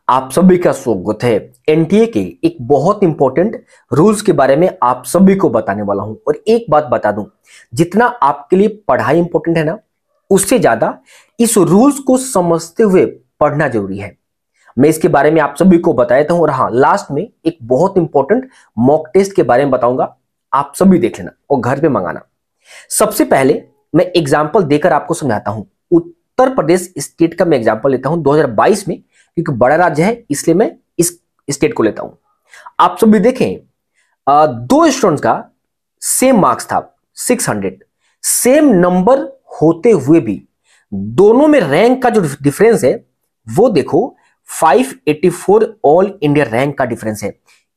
आप सभी का स्वागत है। एनटीए के एक बहुत इंपॉर्टेंट रूल्स के बारे में आप सभी को बताने वाला हूं। और एक बात बता दूं, जितना आपके लिए पढ़ाई इंपॉर्टेंट है ना, उससे ज्यादा इस रूल्स को समझते हुए पढ़ना जरूरी है। मैं इसके बारे में आप सभी को बता देता हूं। और हाँ, लास्ट में एक बहुत इंपॉर्टेंट मॉक टेस्ट के बारे में बताऊंगा, आप सभी देख लेना और घर पे मंगाना। सबसे पहले मैं एग्जाम्पल देकर आपको समझाता हूं। उत्तर प्रदेश स्टेट का मैं एग्जाम्पल लेता हूं 2022 में, क्योंकि बड़ा राज्य है इसलिए मैं इस स्टेट को लेता हूं। आप सभी देखें, दो स्टूडेंट्स का सेम मार्क्स था 600, सेम नंबर होते हुए भी दोनों में रैंक का जो डिफरेंस है वो देखो 584 ऑल इंडिया रैंक का डिफरेंस है।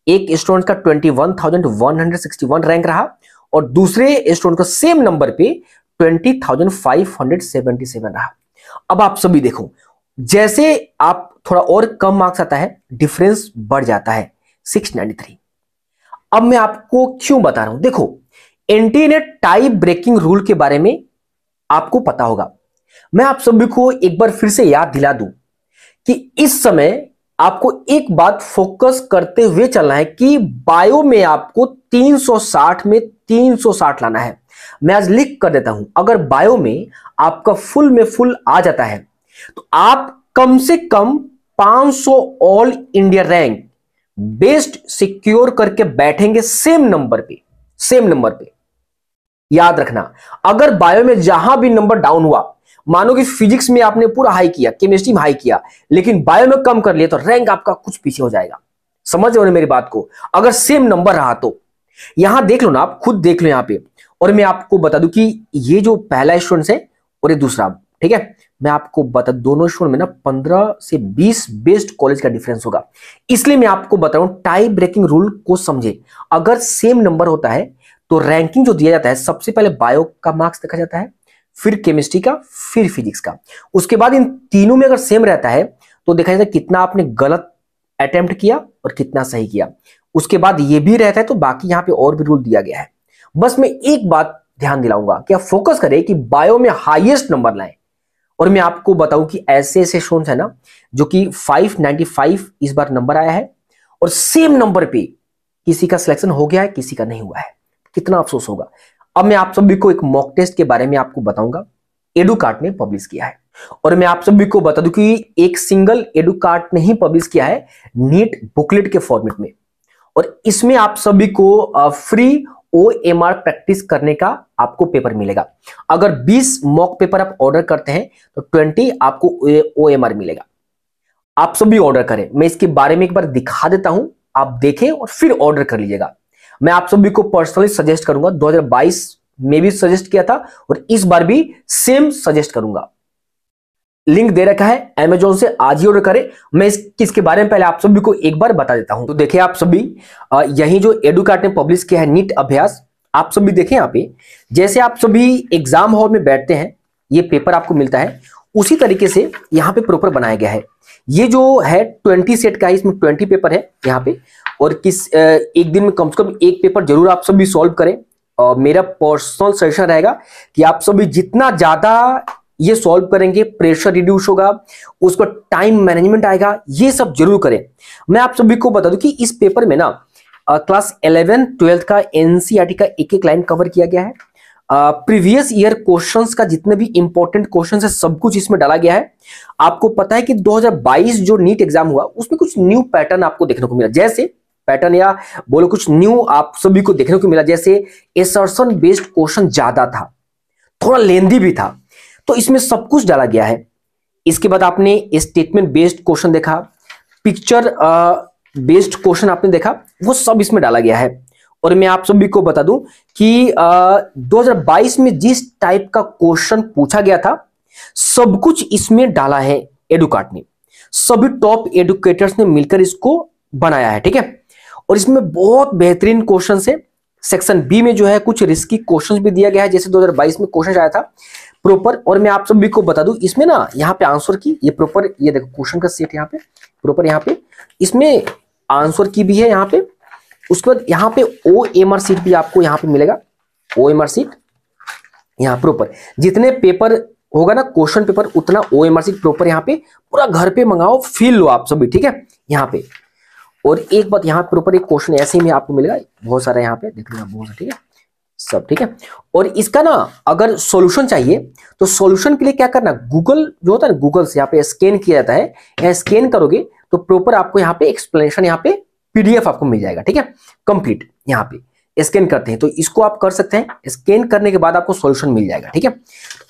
एक स्टूडेंट का 21,161 रैंक रहा और दूसरे स्टूडेंट का सेम नंबर पे 20,577 रहा। अब आप सभी देखो, जैसे आप थोड़ा और कम मार्क्स आता है डिफरेंस बढ़ जाता है 693। अब मैं आपको क्यों बता रहा हूं, देखो एनटीए ने टाई ब्रेकिंग रूल के बारे में आपको पता होगा। मैं आप सभी को एक बार फिर से याद दिला दूं कि इस समय आपको एक बात फोकस करते हुए चलना है कि बायो में आपको 360 में 360 लाना है। मैं आज लिख कर देता हूं, अगर बायो में आपका फुल में फुल आ जाता है तो आप कम से कम 500 all India rank best secure करके बैठेंगे सेम नंबर पे। सेम नंबर पे याद रखना, अगर बायो में जहां भी नंबर डाउन हुआ, मानो कि फिजिक्स में आपने पूरा हाई किया, केमिस्ट्री में हाई किया, लेकिन बायो में कम कर लिया तो रैंक आपका कुछ पीछे हो जाएगा। समझ रहे हो मेरी बात को? अगर सेम नंबर रहा तो यहां देख लो ना, आप खुद देख लो यहां पे। और मैं आपको बता दूं कि ये जो पहला स्टूडेंट है और ये दूसरा, ठीक है, मैं आपको बता, दोनों स्टूडेंट में ना 15 से 20 बेस्ट कॉलेज का डिफरेंस होगा। इसलिए मैं आपको बता रहा हूं, टाई ब्रेकिंग रूल को समझे। अगर सेम नंबर होता है तो रैंकिंग जो दिया जाता है, सबसे पहले बायो का मार्क्स देखा जाता है, फिर केमिस्ट्री का, फिर फिजिक्स का। उसके बाद इन तीनों में अगर सेम रहता है तो देखा जाता है कितना आपने गलत अटेम्प्ट किया और कितना सही किया। उसके बाद ये भी रहता है तो बाकी यहां पे और भी रूल दिया गया है। बस मैं एक बात ध्यान दिलाऊंगा कि आप फोकस करें कि बायो में हाईएस्ट नंबर लाएं। और मैं आपको बताऊं कि ऐसे ऐसे स्टूडेंट्स है ना जो कि 595 इस बार नंबर आया है और सेम नंबर पे किसी का सिलेक्शन हो गया है, किसी का नहीं हुआ है। कितना अफसोस होगा। अब मैं आप सभी को एक मॉक टेस्ट के बारे में आपको बताऊंगा, एडुकार्ट ने पब्लिश किया है। और मैं आप सभी को बता दूं कि एक सिंगल एडुकार्ट ने ही पब्लिश किया है नीट बुकलेट के फॉर्मेट में। और इसमें आप सभी को फ्री OMR प्रैक्टिस करने का आपको पेपर मिलेगा। अगर 20 मॉक पेपर आप ऑर्डर करते हैं तो 20 आपको OMR मिलेगा। आप सभी ऑर्डर करें, मैं इसके बारे में एक बार दिखा देता हूं, आप देखें और फिर ऑर्डर कर लीजिएगा। मैं आप सभी को पर्सनली सजेस्ट करूंगा, 2022 में भी सजेस्ट किया था और इस बार भी सेम सजेस्ट करूंगा। लिंक दे रखा है Amazon से, आज ही ऑर्डर करें। मैं इसके बारे में पहले आप सभी को एक बार बता देता हूं। तो देखिए आप सभी, यही जो एडुकार्ट ने पब्लिश किया है नीट अभ्यास, आप सभी देखें यहाँ पे, जैसे आप सभी एग्जाम हॉल में बैठते हैं, ये पेपर आपको मिलता है, उसी तरीके से यहाँ पे प्रॉपर बनाया गया है। ये जो है 20 सेट का है, इसमें 20 पेपर है यहाँ पे। और एक दिन में कम से कम एक पेपर जरूर आप सभी सॉल्व करें। और मेरा पर्सनल सजेशन रहेगा कि आप सभी जितना ज्यादा ये सॉल्व करेंगे, प्रेशर रिड्यूस होगा, उसका टाइम मैनेजमेंट आएगा, ये सब जरूर करें। मैं आप सभी को बता दूं कि इस पेपर में ना क्लास 11 12 का एनसीईआरटी का एक एक लाइन कवर किया गया है। प्रीवियस ईयर क्वेश्चंस का जितने भी इंपॉर्टेंट क्वेश्चंस है सब कुछ इसमें डाला गया है। आपको पता है कि 2022 जो नीट एग्जाम हुआ उसमें कुछ न्यू पैटर्न आपको देखने को मिला, जैसे पैटर्न या बोलो कुछ न्यू आप सभी को देखने को मिला, जैसे एसर्शन बेस्ड क्वेश्चन ज्यादा था, थोड़ा लेंदी भी था, तो इसमें सब कुछ डाला गया है। इसके बाद आपने स्टेटमेंट बेस्ड क्वेश्चन देखा, पिक्चर बेस्ड क्वेश्चन आपने देखा, वो सब इसमें डाला गया है। और मैं आप सभी को बता दूं कि 2022 में जिस टाइप का क्वेश्चन पूछा गया था सब कुछ इसमें डाला है एडुकार्ट ने। सभी टॉप एडुकेटर्स ने मिलकर इसको बनाया है, ठीक है। और इसमें बहुत बेहतरीन क्वेश्चन है। सेक्शन बी में जो है कुछ रिस्की क्वेश्चन भी दिया गया है, जैसे 2022 में क्वेश्चन आया था प्रॉपर। और मैं आप सभी को बता दूं इसमें ना यहाँ पे आंसर की ये प्रॉपर, ये देखो क्वेश्चन का सेट यहाँ पे प्रॉपर, यहाँ पे इसमें आंसर की भी है यहाँ पे। उसके बाद यहाँ पे OMR सीट भी आपको यहाँ पे मिलेगा, OMR सीट यहाँ प्रॉपर। जितने पेपर होगा ना क्वेश्चन पेपर, उतना ओएमआर प्रॉपर यहाँ पे पूरा घर पे मंगाओ, फील लो आप सभी, ठीक है यहाँ पे। और एक बात यहाँ प्रॉपर एक क्वेश्चन ऐसे ही में आपको मिलेगा, बहुत सारा यहाँ पे देख लेना, बहुत सारा, ठीक है सब, ठीक है। और इसका ना अगर सॉल्यूशन चाहिए तो सॉल्यूशन के लिए क्या करना, गूगल जो होता है ना, गूगल से यहाँ पे स्कैन किया जाता है, यहाँ स्कैन करोगे तो प्रॉपर आपको यहाँ पे एक्सप्लेनेशन, यहाँ पे पीडीएफ आपको मिल जाएगा, ठीक है कंप्लीट। यहाँ पे स्कैन करते हैं तो इसको आप कर सकते हैं, स्कैन करने के बाद आपको सॉल्यूशन मिल जाएगा, ठीक है।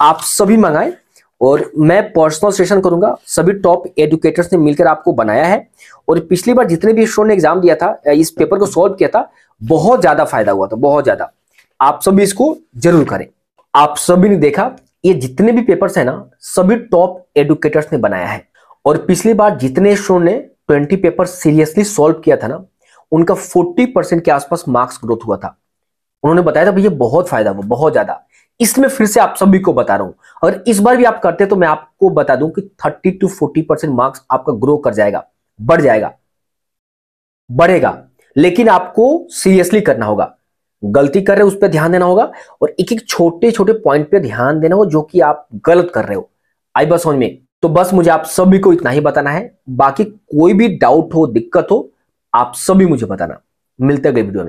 आप सभी मंगाएं और मैं पर्सनल सेशन करूंगा, सभी टॉप एजुकेटर्स ने मिलकर आपको बनाया है। और पिछली बार जितने भी स्टूडेंट ने एग्जाम दिया था, इस पेपर को सॉल्व किया था, बहुत ज्यादा फायदा हुआ था, बहुत ज्यादा। आप सभी इसको जरूर करें। आप सभी ने देखा ये जितने भी पेपर्स है ना, सभी टॉप एजुकेटर्स ने बनाया है। और पिछली बार जितने स्टूडेंट ने 20 पेपर सीरियसली सॉल्व किया था ना, उनका 40% के आसपास मार्क्स ग्रोथ हुआ था। उन्होंने बताया था भैया बहुत फायदा हुआ, बहुत ज्यादा। इसमें फिर से आप सभी को बता रहा हूं, अगर इस बार भी आप करते तो मैं आपको बता दूं कि 30 to 40% मार्क्स आपका ग्रो कर जाएगा, बढ़ जाएगा, बढ़ेगा। लेकिन आपको सीरियसली करना होगा, गलती कर रहे हो उस पर ध्यान देना होगा, और एक एक छोटे छोटे पॉइंट पे ध्यान देना होगा जो कि आप गलत कर रहे हो। आई बात समझ में? तो बस मुझे आप सभी को इतना ही बताना है, बाकी कोई भी डाउट हो, दिक्कत हो, आप सभी मुझे बताना। मिलते हैं अगले वीडियो में।